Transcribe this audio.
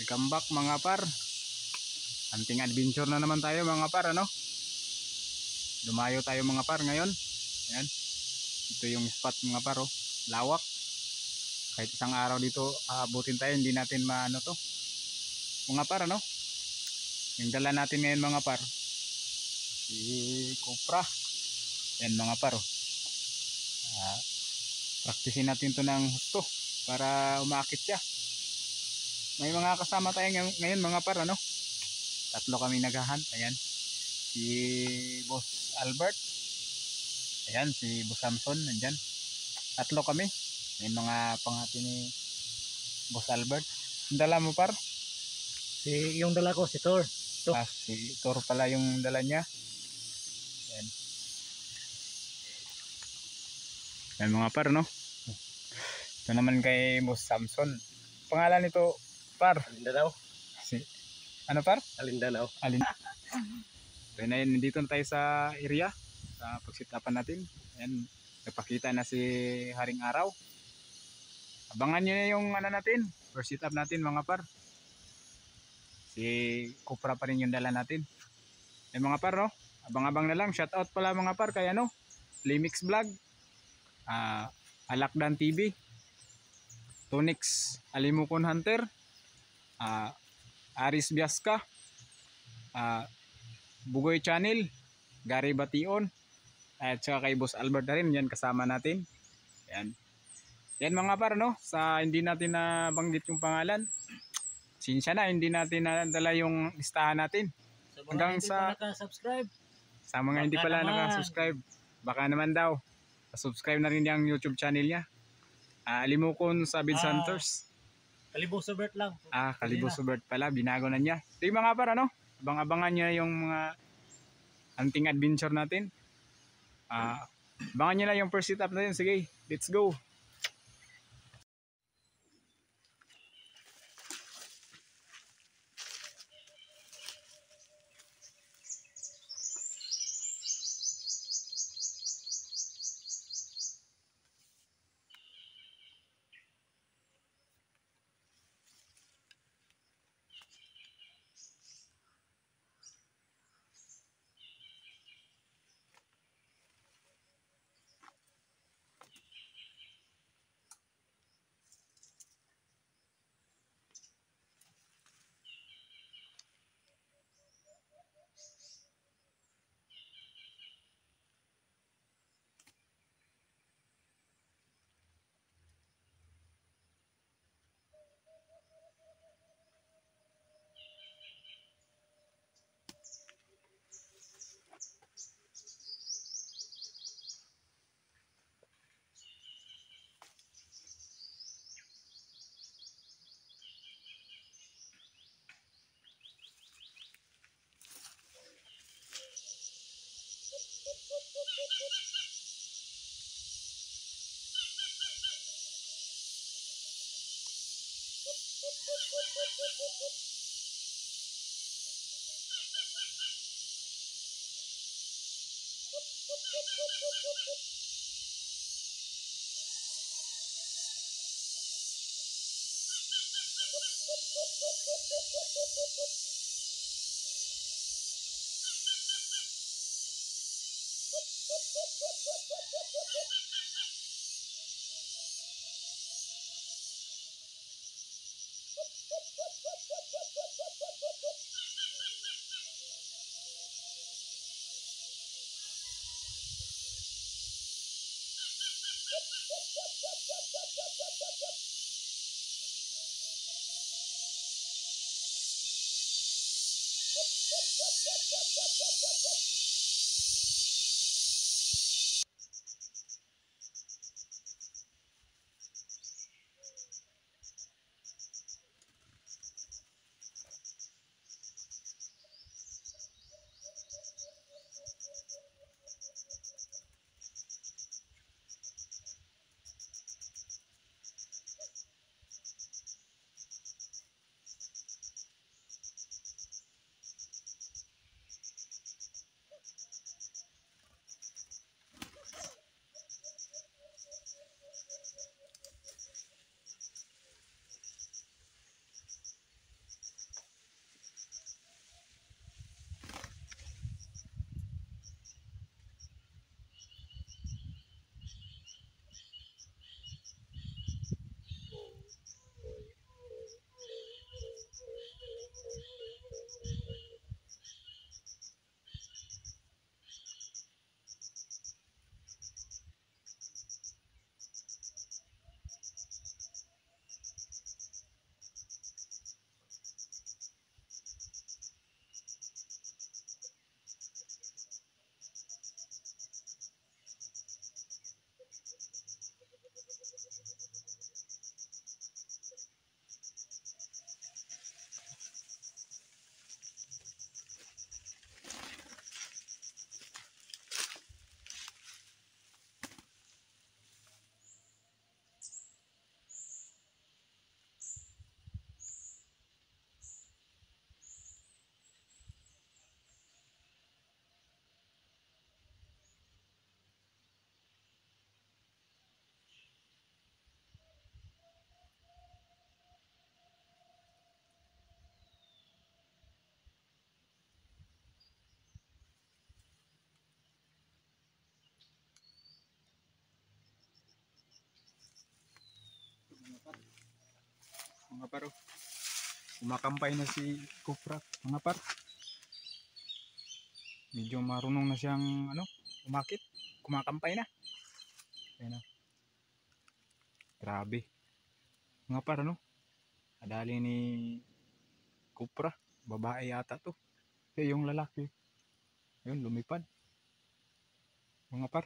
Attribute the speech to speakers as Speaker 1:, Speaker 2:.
Speaker 1: Welcome back mga par. Hunting adventure na naman tayo mga par, ano? Dumayo tayo mga par ngayon. Ayan. Ito yung spot mga par, oh. Lawak. Kahit isang araw dito aabutin tayo, hindi natin maano to. Mga par, ano? Yung dala natin ngayon mga par, si Cupra. Ayan mga par, oh. Praktisin natin to ng husto para umakit siya. May mga kasama tayo ngayon mga par, ano? Tatlo kami naghahunt. Ayan, si Boss Albert, ayan si Boss Samson, nandyan. Tatlo kami. May mga pangati ni Boss Albert. Yung dala mo par?
Speaker 2: Yung dala ko si Thor.
Speaker 1: Si Thor pala yung dala niya. Ayan. Ayan mga par, no? Ito naman kay Boss Samson. Pangalan nito par?
Speaker 2: Alindanao.
Speaker 1: Ano par?
Speaker 2: Alindanao.
Speaker 1: So na yun, nandito na tayo sa area sa pagsitapan natin. Ayan, napakita na si Haring Araw. Abangan nyo na yung ano natin, first sit up natin mga par. Si Cupra pa rin yung dala natin. Mga par, no? Abang-abang na lang. Shout out pala mga par kay ano, Limix Vlog, Alakdan TV, Tonix Alimukon Hunter, Aris Biasca, Bugoy Channel, Gary Bation, at saka kay Boss Albert na rin, yan kasama natin. Yan. Yan mga par, no? Sa hindi natin nabanggit yung pangalan, sinsya na, hindi natin nadala yung listahan natin. Hanggang sa
Speaker 2: naka-subscribe.
Speaker 1: Sa mga hindi pala naka-subscribe, baka naman daw subscribe na rin yung YouTube channel niya. Alimukon sa Hunters.
Speaker 2: Kalibusubert lang.
Speaker 1: Kalibusubert pala, binago na niya. So yung mga par, ano? Abang-abangan niya yung mga hunting adventure natin. Abangan niyo na yung first sit up natin. Sige, let's go. mga par. Oh. Kumakampay na si Cupra mga par. Medyo marunong na siyang umakit. Kumakampay na. Ayan na. Grabe. Mga par adali ni Cupra. Babae yata to. Yung lalaki. Ayun lumipad. Mga par.